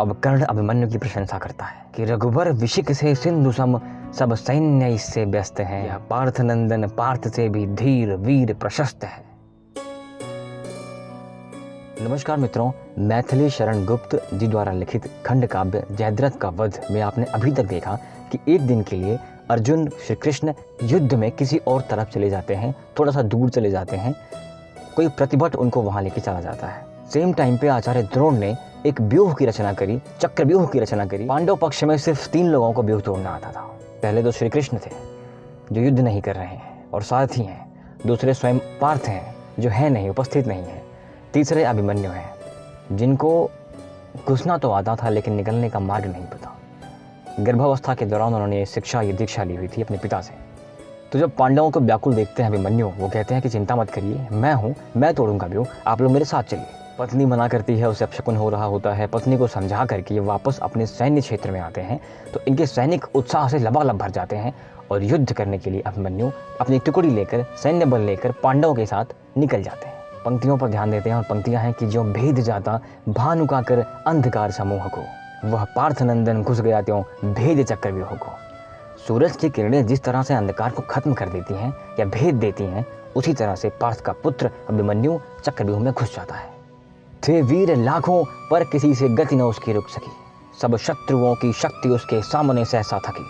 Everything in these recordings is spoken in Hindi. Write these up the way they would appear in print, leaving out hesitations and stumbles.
अब कर्ण अभिमन्यु की प्रशंसा करता है कि रघुबर विशिक से सिंधु सम सब सैन्य इससे व्यस्त है, यह पार्थ नंदन पार्थ से भी धीर वीर प्रशस्त है। नमस्कार मित्रों, मैथिली शरण गुप्त जी द्वारा लिखित खंड काव्य जयद्रथ का वध में आपने अभी तक देखा कि एक दिन के लिए अर्जुन श्री कृष्ण युद्ध में किसी और तरफ चले जाते हैं, थोड़ा सा दूर चले जाते हैं, कोई प्रतिभट उनको वहां लेके चला जाता है। सेम टाइम पे आचार्य द्रोण ने एक व्यूह की रचना करी, चक्रव्यूह की रचना करी। पांडव पक्ष में सिर्फ 3 लोगों को व्यूह तोड़ना आता था। पहले तो श्री कृष्ण थे जो युद्ध नहीं कर रहे हैं और सारथी हैं, दूसरे स्वयं पार्थ हैं जो है नहीं, उपस्थित नहीं है, तीसरे अभिमन्यु हैं जिनको घुसना तो आता था लेकिन निकलने का मार्ग नहीं पता। गर्भावस्था के दौरान उन्होंने ये दीक्षा ली हुई थी अपने पिता से। तो जब पांडवों को व्याकुल देखते हैं अभिमन्यु, वो कहते हैं कि चिंता मत करिए, मैं हूँ, मैं तोड़ूंगा व्यूह, आप लोग मेरे साथ चलिए। पत्नी मना करती है, उसे अपशकुन हो रहा होता है। पत्नी को समझा करके ये वापस अपने सैन्य क्षेत्र में आते हैं तो इनके सैनिक उत्साह से लबालब भर जाते हैं और युद्ध करने के लिए अभिमन्यु अपनी टुकड़ी लेकर, सैन्य बल लेकर पांडवों के साथ निकल जाते हैं। पंक्तियों पर ध्यान देते हैं और पंक्तियां हैं कि जो भेद जाता भानुका कर अंधकार समूह को, वह पार्थ नंदन घुस गया त्यों भेद चक्रव्यूह को। सूरज की किरणें जिस तरह से अंधकार को खत्म कर देती हैं या भेद देती हैं, उसी तरह से पार्थ का पुत्र अभिमन्यु चक्रव्यूह में घुस जाता है। थे वीर लाखों पर किसी से गति न उसकी रुक सकी, सब शत्रुओं की शक्ति उसके सामने सहसा थकी।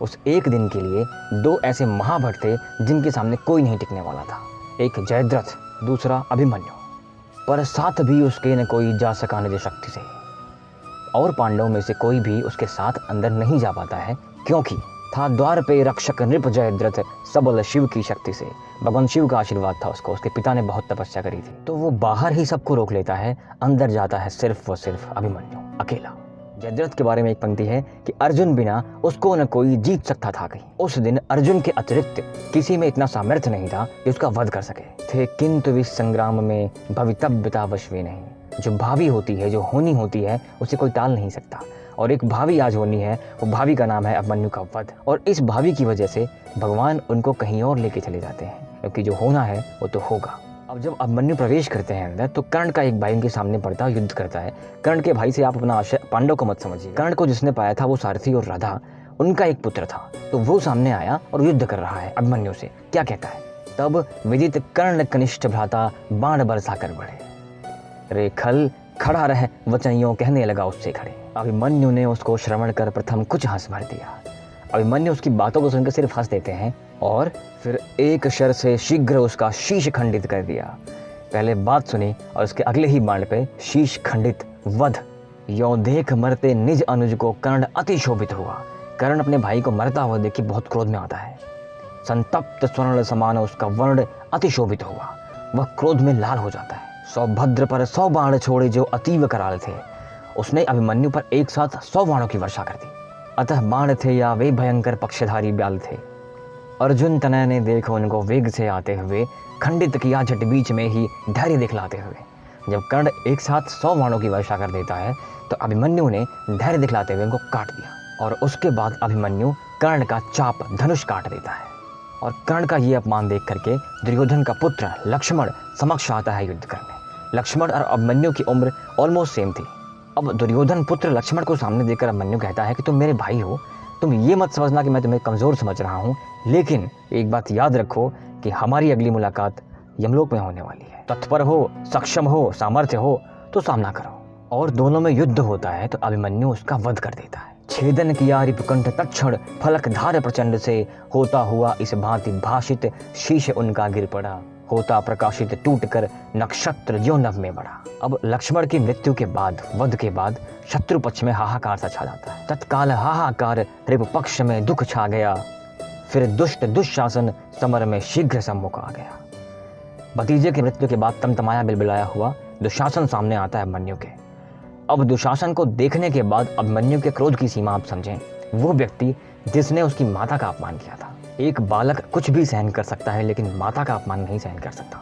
उस एक दिन के लिए 2 ऐसे महाभट थे जिनके सामने कोई नहीं टिकने वाला था, एक जयद्रथ, दूसरा अभिमन्यु। पर साथ भी उसके न कोई जा सका निज शक्ति से, और पांडवों में से कोई भी उसके साथ अंदर नहीं जा पाता है क्योंकि था द्वार पे रक्षक नृप जयद्रथ सबल शिव की शक्ति से। भगवान शिव का आशीर्वाद था उसको, उसके पिता ने बहुत तपस्या करी थी, तो वो बाहर ही सबको रोक लेता है, अंदर जाता है सिर्फ व सिर्फ अभिमन्यु अकेला। जयद्रथ के बारे में एक पंक्ति है कि अर्जुन बिना उसको न कोई जीत सकता था कहीं। उस दिन अर्जुन के अतिरिक्त किसी में इतना सामर्थ्य नहीं था कि उसका वध कर सके थे, किंतु इस संग्राम में भवितव्यता वशवे नहीं। जो भावी होती है, जो होनी होती है, उसे कोई टाल नहीं सकता, और एक भावी आज होनी है, वो भावी का नाम है अभिमन्यु का वध। और इस भावी की वजह से भगवान उनको कहीं और लेके चले जाते हैं, क्योंकि जो होना है वो तो होगा। अब जब अभिमन्यु प्रवेश करते हैं अंदर, तो कर्ण का एक भाई उनके सामने पड़ता है, युद्ध करता है। कर्ण के भाई से आप अपना आशय पांडव को मत समझिए। कर्ण को जिसने पाया था वो सारथी और राधा, उनका एक पुत्र था, तो वो सामने आया और युद्ध कर रहा है अभिमन्यु से। क्या कहता है? तब विदित कर्ण कनिष्ठ भ्राता बाण बरसा कर बढ़े, रे खल खड़ा रह वचनियों कहने लगा उससे खड़े। अभिमन्यु ने उसको श्रवण कर प्रथम कुछ हंस भर दिया। अभिमन्यु उसकी बातों को सुनकर सिर्फ हंस देते हैं और फिर एक शर से शीघ्र उसका शीश खंडित कर दिया। पहले बात सुनी और उसके अगले ही बाण पे शीश खंडित, वध। यों देख मरते निज अनुज को कर्ण अति शोभित हुआ। कर्ण अपने भाई को मरता हुआ देख के बहुत क्रोध में आता है। संतप्त स्वर्ण समान उसका वर्ण अति शोभित हुआ, वह क्रोध में लाल हो जाता है। सौभद्र पर 100 बाण छोड़े जो अतीव कराल थे, उसने अभिमन्यु पर एक साथ 100 बाणों की वर्षा कर दी। अतः बाण थे या वे भयंकर पक्षधारी ब्याल थे। अर्जुन तनय ने देखो उनको वेग से आते हुए, खंडित किया झट बीच में ही धैर्य दिखलाते हुए। जब कर्ण एक साथ 100 बाणों की वर्षा कर देता है तो अभिमन्यु ने धैर्य दिखलाते हुए उनको काट दिया, और उसके बाद अभिमन्यु कर्ण का चाप धनुष काट देता है। और कर्ण का ये अपमान देख करके दुर्योधन का पुत्र लक्ष्मण समक्ष आता है युद्ध करने। लक्ष्मण और अभिमन्यु की उम्र ऑलमोस्ट सेम थी। अब दुर्योधन पुत्र लक्ष्मण को सामने देखकर अभिमन्यु कहता है कि तुम मेरे भाई हो, तुम ये मत समझना कि मैं तुम्हें कमज़ोर समझ रहा हूँ, लेकिन एक बात याद रखो कि हमारी अगली मुलाकात यमलोक में होने वाली है। तत्पर हो, सक्षम हो, सामर्थ्य हो तो सामना करो। और दोनों में युद्ध होता है तो अभिमन्यु उसका वध कर देता है। छेदन किया रिपुकंठ तत्क्षण फलक धार प्रचंड से, होता हुआ इस भांति भाषित शीश उनका गिर पड़ा, होता प्रकाशित टूट कर नक्षत्र जो नभ में बढ़ा। अब लक्ष्मण की मृत्यु के बाद, वध के बाद शत्रु पक्ष में हाहाकार सा छा जाता है। तत्काल हाहाकार रिपु पक्ष में दुख छा गया, फिर दुष्ट दुशासन समर में शीघ्र सम्मुख आ गया। भतीजे की मृत्यु के बाद तमतमाया बिलबिलाया हुआ दुशासन सामने आता है अभिमन्यु के। अब दुशासन को देखने के बाद अभिमन्यु के क्रोध की सीमा आप समझें। वो व्यक्ति जिसने उसकी माता का अपमान किया था। एक बालक कुछ भी सहन कर सकता है लेकिन माता का अपमान नहीं सहन कर सकता।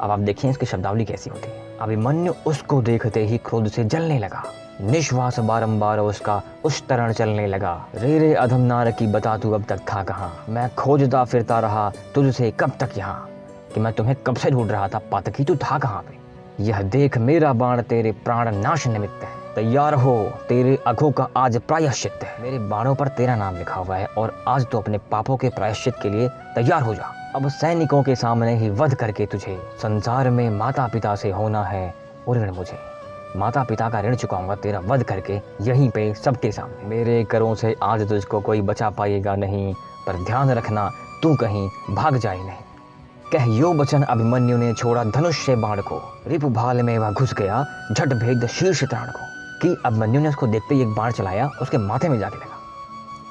अब आप देखिए इसकी शब्दावली कैसी होती है। अभिमन्यु उसको देखते ही क्रोध से जलने लगा, निश्वास बारंबार उसका उस तरह चलने लगा। रे रे अधम नार की बता तू अब तक था कहाँ, मैं खोजता फिरता रहा तुझसे कब तक यहाँ, कि मैं तुम्हें कब से ढूंढ रहा था पातकी, तू था कहाँ पे। यह देख मेरा बाण तेरे प्राण नाश निमित्त है। तैयार हो, तेरे अघों का आज प्रायश्चित है। मेरे बाणों पर तेरा नाम लिखा हुआ है और आज तो अपने पापों के प्रायश्चित के लिए तैयार हो जा। अब सैनिकों के सामने ही वध करके तुझे संसार में माता पिता से होना है ऋण मुझे। माता पिता का ऋण चुकाऊंगा तेरा वध करके यहीं पे सबके सामने। मेरे करों से आज तुझको कोई बचा पाएगा नहीं, पर ध्यान रखना तू कहीं भाग जाए नहीं। कह यो वचन अभिमन्यु ने छोड़ा धनुष से बाण को, रिपु भाल में वह घुस गया झट भेद शीर्ष त्राण को। कि अभिमन्यु ने उसको देखते ही एक बाण चलाया, उसके माथे में जाके लगा।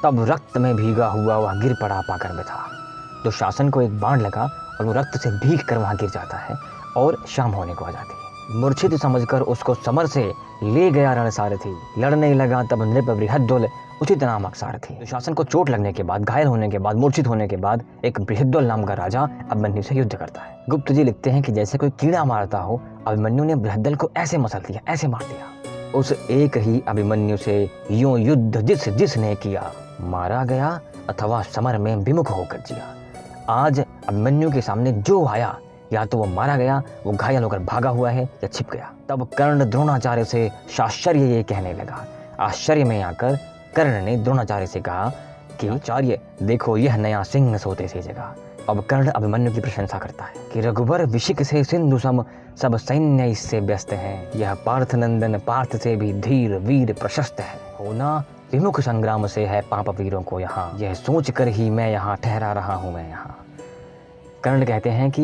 तब रक्त में भीगा हुआ वह गिर पड़ा पाकर बैठा। दुशासन को एक बाण लगा और वो रक्त से भीग कर वहां गिर जाता है और शाम होने को आ जाती है। मूर्छित समझकर उसको समर से ले गया रणसारथी, लड़ने लगा तब नृप बृहद्दोल उचित नामक सारथी। दुशासन को चोट लगने के बाद, घायल होने के बाद, मूर्छित होने के बाद एक बृहद्दोल नाम का राजा अभिमन्यु से युद्ध करता है। गुप्त जी लिखते हैं कि जैसे कोई कीड़ा मारता हो, अभिमन्यु ने बृहद्दोल को ऐसे मसल दिया, ऐसे मार दिया। उस एक ही अभिमन्यु से यूं युद्ध जिसने किया, मारा गया अथवा समर में विमुख होकर जिया। आज अभिमन्यु के सामने जो आया, या तो वो मारा गया, वो घायल होकर भागा हुआ है, या छिप गया। तब कर्ण द्रोणाचार्य से साश्चर्य ये कहने लगा। आश्चर्य में आकर कर्ण ने द्रोणाचार्य से कहा कि आचार्य देखो, यह नया सिंह सोते से जगह। अब कर्ण अभिमन्यु की प्रशंसा करता है कि रघुबर विशिक से सिंधु सम सब सैन्य इससे व्यस्त है। यह पार्थ नंदन पार्थ से भी धीर वीर प्रशस्त है। होना विमुख संग्राम से है पाप वीरों को यहाँ, यह सोच कर ही मैं यहाँ ठहरा रहा हूँ मैं यहाँ। कर्ण कहते हैं कि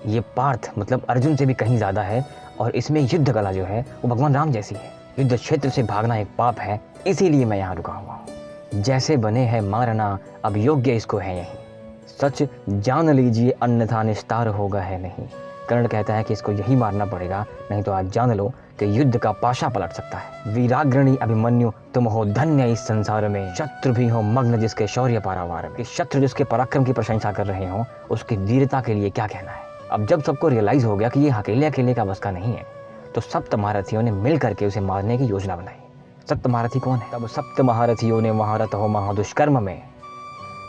ये पार्थ मतलब अर्जुन से भी कहीं ज्यादा है, और इसमें युद्ध कला जो है वो भगवान राम जैसी है। युद्ध क्षेत्र से भागना एक पाप है, इसीलिए मैं यहाँ रुका हुआ हूँ। जैसे बने हैं मारना, अब योग्य इसको है यही। सच जान लीजिए अन्यथा निस्तार होगा है नहीं। कर्ण कहता है कि इसको यही मारना पड़ेगा, नहीं तो आज जान लो कि युद्ध का पाशा पलट सकता है। वीराग्रणी अभिमन्यु तुम हो धन्य इस संसार में, शत्रु भी हो मग्न जिसके शौर्य पारावार में। शत्रु जिसके पराक्रम की प्रशंसा कर रहे हो, उसकी वीरता के लिए क्या कहना है। अब जब सबको रियलाइज हो गया कि ये अकेले अकेले का बस का नहीं है, तो सप्त महारथियों ने मिल करके उसे मारने की योजना बनाई। सप्त महारथी कौन है? तब सप्त महारथियों ने वहां रत हो महादुष्कर्म में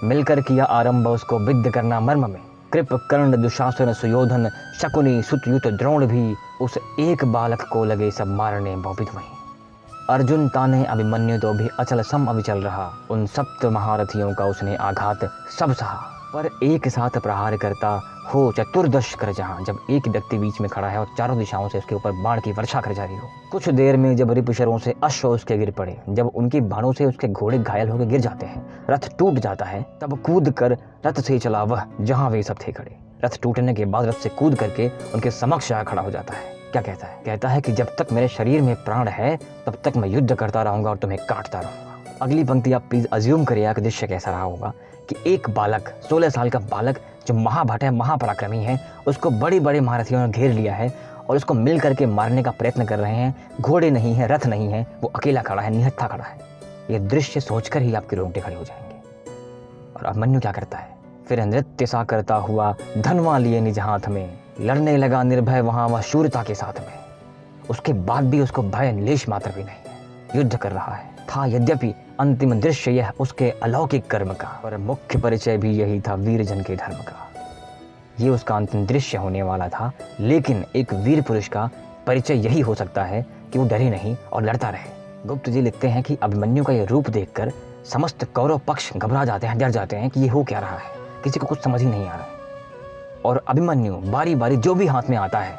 मिलकर किया आरंभ उसको विद्ध करना मर्म में। कृप कर्ण दुशासन सुयोधन शकुनी सुतयुत द्रोण भी उस एक बालक को लगे सब मारने भौपित वहीं। अर्जुन ताने अभिमन्यु तो भी अचल सम अविचल रहा, उन सप्त महारथियों का उसने आघात सब सहा। पर एक साथ प्रहार करता हो चतुर्दश कर जहां, जब एक व्यक्ति बीच में खड़ा है और चारों दिशाओं से उसके ऊपर बाण की वर्षा कर जा रही हो। कुछ देर में जब रिपुशरों से अश्व उसके गिर पड़े, जब उनके बाणों से उसके घोड़े घायल होकर गिर जाते हैं, रथ टूट जाता है, तब कूद कर रथ से चला वह जहां वे सब थे खड़े। रथ टूटने के बाद रथ से कूद करके उनके समक्ष खड़ा हो जाता है। क्या कहता है? कहता है कि जब तक मेरे शरीर में प्राण है तब तक मैं युद्ध करता रहूंगा और तुम्हें काटता रहूंगा। अगली पंक्ति आप प्लीज अज्यूम करिए कि दृश्य कैसा रहा होगा कि एक बालक, 16 साल का बालक जो महाभट है, महापराक्रमी है, उसको बड़े बड़े महारथियों ने घेर लिया है और उसको मिल करके मारने का प्रयत्न कर रहे हैं। घोड़े नहीं है, रथ नहीं है, वो अकेला खड़ा है, निहत्था खड़ा है। ये दृश्य सोचकर ही आपके रोंगटे खड़े हो जाएंगे। और अभिमन्यु क्या करता है? फिर नृत्य सा करता हुआ धनवा लिए निज हाथ में, लड़ने लगा निर्भय वहां वह शूरता के साथ में। उसके बाद भी उसको भय लेश मात्र भी नहीं है, युद्ध कर रहा है। था यद्यपि अंतिम दृश्य यह उसके अलौकिक कर्म का, पर मुख्य परिचय भी यही था वीरजन के धर्म का। ये उसका अंतिम दृश्य होने वाला था, लेकिन एक वीर पुरुष का परिचय यही हो सकता है कि वो डरे नहीं और लड़ता रहे। गुप्त जी लिखते हैं कि अभिमन्यु का यह रूप देखकर समस्त कौरव पक्ष घबरा जाते हैं, डर जाते हैं कि ये हो क्या रहा है, किसी को कुछ समझ ही नहीं आ रहा है। और अभिमन्यु बारी बारी जो भी हाथ में आता है,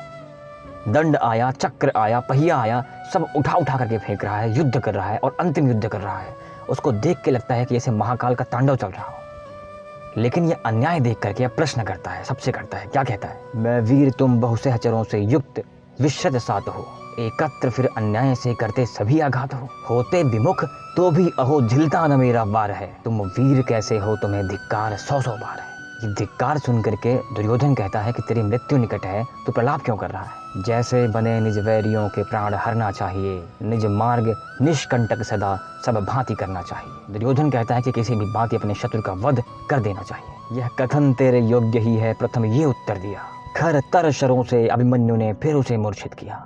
दंड आया, चक्र आया, पहिया आया, सब उठा उठा करके फेंक रहा है, युद्ध कर रहा है और अंतिम युद्ध कर रहा है। उसको देख के लगता है कि जैसे महाकाल का तांडव चल रहा हो। लेकिन ये अन्याय देख करके प्रश्न करता है, सबसे करता है। क्या कहता है? मैं वीर तुम बहुसहचरों से युक्त विश्रत सात हो, एकत्र फिर अन्याय से करते सभी आघात हो। होते विमुख तो भी अहो झिलता न मेरा वार है, तुम वीर कैसे हो तुम्हें धिक्कार 100 बार है। ये धिक्कार सुन करके दुर्योधन कहता है कि तेरी मृत्यु निकट है, तो प्रलाप क्यों कर रहा है? जैसे बने निज वैरियों के प्राण हरना चाहिए, निज मार्ग निष्कंटक सदा सब भांति करना चाहिए। दुर्योधन कहता है कि किसी भी भांति अपने शत्रु का वध कर देना चाहिए। यह कथन तेरे योग्य ही है, प्रथम ये उत्तर दिया। खर तर शरों से अभिमन्यु ने फिर उसे मूर्छित किया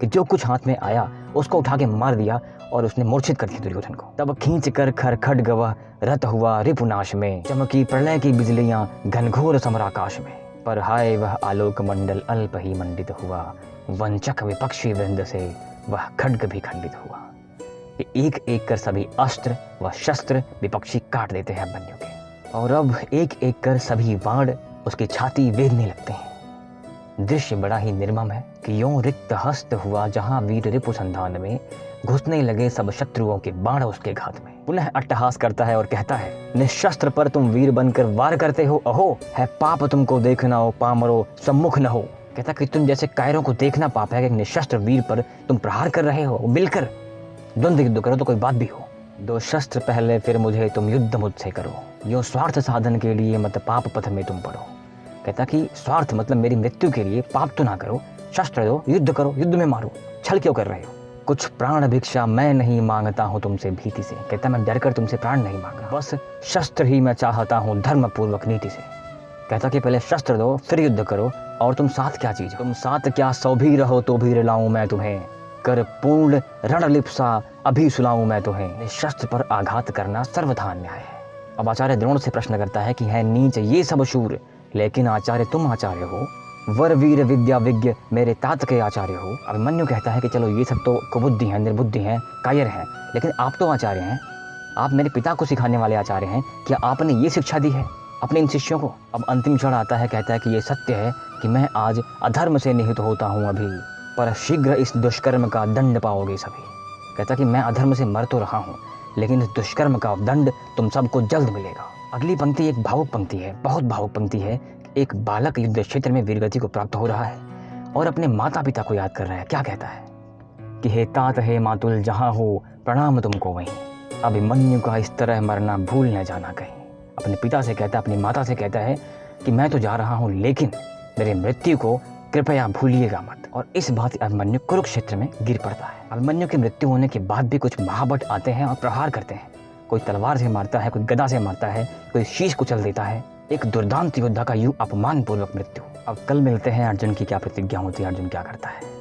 कि जो कुछ हाथ में आया उसको उठा के मार दिया और उसने मूर्छित कर दिया दुर्योधन को। तब खींच कर खर खड्ग वह रत हुआ रिपुनाश में, चमकी प्रलय की बिजलियां घनघोर समराकाश में। पर हाय वह आलोक मंडल अल्प ही मंडित हुआ, वंचक विपक्षी वृंद से वह खड्ग भी खंडित हुआ कि एक एक कर सभी अस्त्र व शस्त्र विपक्षी काट देते हैं अभिमन्यु के, और अब एक एक कर सभी बाण उसकी छाती वेदने लगते हैं। दृश्य बड़ा ही निर्मम है कि यों रिक्त हस्त हुआ जहां वीर रिपु संधान में घुसने लगे सब शत्रुओं के बाण उसके घात में। पुनः अट्टहास करता है और कहता है, निशस्त्र पर तुम वीर बनकर वार करते हो, अहो है पाप तुमको देखना हो पामरो सम्मुख न हो। कहता कि तुम जैसे कायरों को देखना पाप है कि निशस्त्र वीर पर तुम प्रहार कर रहे हो, मिलकर द्वंद्व युद्ध करो तो कोई बात भी हो। दो शस्त्र पहले फिर मुझे तुम युद्ध मुझसे करो, यो स्वार्थ साधन के लिए मत पाप पथ में तुम पड़ो। कहता कि स्वार्थ मतलब मेरी मृत्यु के लिए पाप तो ना करो, शस्त्र दो, युद्ध करो, युद्ध में मारो, छल क्यों कर रहे हो। कुछ प्राण भिक्षा मैं नहीं मांगता हूँ तुमसे भीति से। कहता मैं डर कर तुमसे प्राण नहीं मांग रहा, बस शस्त्र ही मैं चाहता हूँ धर्म पूर्वक नीति से। कहता कि पहले शस्त्र दो फिर युद्ध करो, और तुम साथ क्या चीज, तुम साथ क्या सौ भी रहो तो भी रिलाऊं मैं तुम्हें, कर पूर्ण रणलिप्सा अभी सुनाऊं मैं तुम्हें। शस्त्र पर आघात करना सर्वथा अन्याय है। अब आचार्य द्रोण से प्रश्न करता है कि है नीच ये सब शूर, लेकिन आचार्य तुम आचार्य हो, वर वीर विद्या विज्ञ मेरे तात के आचार्य हो। अभिमन्यु कहता है कि चलो ये सब तो कुबुद्धि हैं, निर्बुद्धि हैं, कायर हैं, लेकिन आप तो आचार्य हैं, आप मेरे पिता को सिखाने वाले आचार्य हैं, क्या आपने ये शिक्षा दी है अपने इन शिष्यों को। अब अंतिम क्षण आता है, कहता है कि ये सत्य है कि मैं आज अधर्म से निहित होता हूँ अभी, पर शीघ्र इस दुष्कर्म का दंड पाओगे सभी। कहता कि मैं अधर्म से मर तो रहा हूँ, लेकिन इस दुष्कर्म का दंड तुम सबको जल्द मिलेगा। अगली पंक्ति एक भावुक पंक्ति है, बहुत भावुक पंक्ति है। एक बालक युद्ध क्षेत्र में वीरगति को प्राप्त हो रहा है और अपने माता पिता को याद कर रहा है। क्या कहता है कि हे तात हे मातुल जहाँ हो प्रणाम तुमको वहीं। अभिमन्यु का इस तरह मरना भूल न जाना कहीं। अपने पिता से कहता है, अपनी माता से कहता है कि मैं तो जा रहा हूँ, लेकिन मेरे मृत्यु को कृपया भूलिएगा मत। और इस बात अभिमन्यु कुरुक्षेत्र में गिर पड़ता है। अभिमन्यु की मृत्यु होने के बाद भी कुछ महाभट आते हैं और प्रहार करते हैं। कोई तलवार से मारता है, कोई गदा से मारता है, कोई शीश कुचल देता है। एक दुर्दांत योद्धा का यूं अपमान पूर्वक मृत्यु। अब कल मिलते हैं अर्जुन की क्या प्रतिज्ञा होती है, अर्जुन क्या करता है।